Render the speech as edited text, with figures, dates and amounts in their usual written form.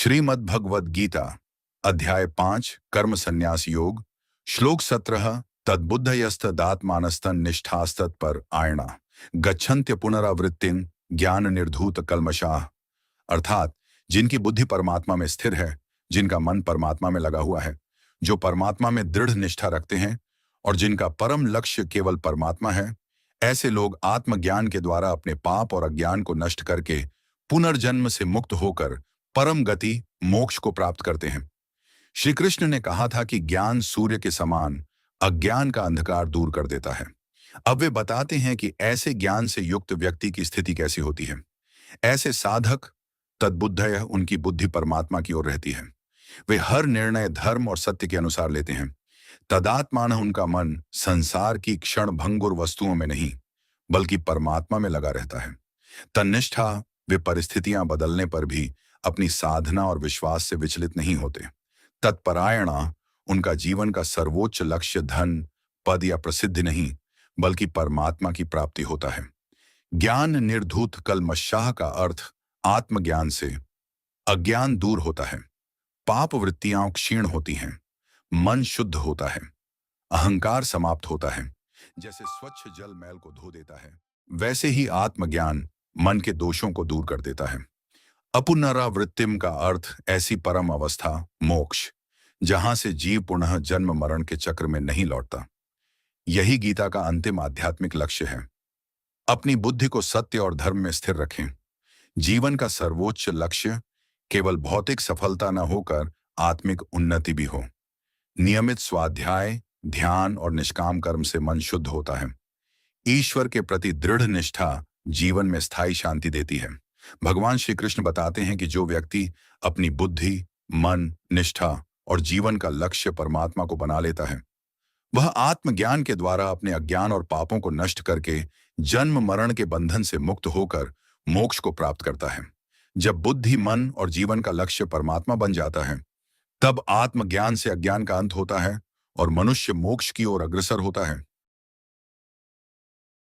श्रीमद् भगवद गीता अध्याय 5 कर्म संन्यास योग श्लोक 17 तद्बुद्धयस्तदात्मानस्तन निष्ठास्तत्पर आयणा गच्छन्त्य पुनरावृत्तिं ज्ञान निर्धूत कल्मषाः। अर्थात जिनकी बुद्धि परमात्मा में स्थिर है, जिनका मन परमात्मा में लगा हुआ है, जो परमात्मा में दृढ़ निष्ठा रखते हैं और जिनका परम लक्ष्य केवल परमात्मा है, ऐसे लोग आत्मज्ञान के द्वारा अपने पाप और अज्ञान को नष्ट करके पुनर्जन्म से मुक्त होकर परम गति मोक्ष को प्राप्त करते हैं। श्री कृष्ण ने कहा था कि ज्ञान सूर्य के समान अज्ञान का अंधकार दूर कर देता है। अब वे बताते हैं कि ऐसे ज्ञान से युक्त व्यक्ति की स्थिति कैसी होती है। ऐसे साधक तद्बुद्धय, उनकी बुद्धि परमात्मा की ओर रहती है। वे हर निर्णय धर्म और सत्य के अनुसार लेते हैं। तदात्मान, उनका मन संसार की क्षण भंगुर वस्तुओं में नहीं बल्कि परमात्मा में लगा रहता है। तन्निष्ठा, वे परिस्थितियां बदलने पर भी अपनी साधना और विश्वास से विचलित नहीं होते। तत्परायणा, उनका जीवन का सर्वोच्च लक्ष्य धन, पद या प्रसिद्धि नहीं बल्कि परमात्मा की प्राप्ति होता है। ज्ञान निर्धूत कल्मषाः का अर्थ आत्मज्ञान से अज्ञान दूर होता है, पाप वृत्तियां क्षीण होती हैं, मन शुद्ध होता है, अहंकार समाप्त होता है। जैसे स्वच्छ जल मैल को धो देता है, वैसे ही आत्मज्ञान मन के दोषों को दूर कर देता है। अपुनरावृत्तिम का अर्थ ऐसी परम अवस्था मोक्ष, जहां से जीव पुनः जन्म मरण के चक्र में नहीं लौटता। यही गीता का अंतिम आध्यात्मिक लक्ष्य है। अपनी बुद्धि को सत्य और धर्म में स्थिर रखें। जीवन का सर्वोच्च लक्ष्य केवल भौतिक सफलता न होकर आत्मिक उन्नति भी हो। नियमित स्वाध्याय, ध्यान और निष्काम कर्म से मन शुद्ध होता है। ईश्वर के प्रति दृढ़ निष्ठा जीवन में स्थायी शांति देती है। भगवान श्री कृष्ण बताते हैं कि जो व्यक्ति अपनी बुद्धि, मन, निष्ठा और जीवन का लक्ष्य परमात्मा को बना लेता है, वह आत्मज्ञान के द्वारा अपने अज्ञान और पापों को नष्ट करके जन्म मरण के बंधन से मुक्त होकर मोक्ष को प्राप्त करता है। जब बुद्धि, मन और जीवन का लक्ष्य परमात्मा बन जाता है, तब आत्मज्ञान से अज्ञान का अंत होता है और मनुष्य मोक्ष की ओर अग्रसर होता है।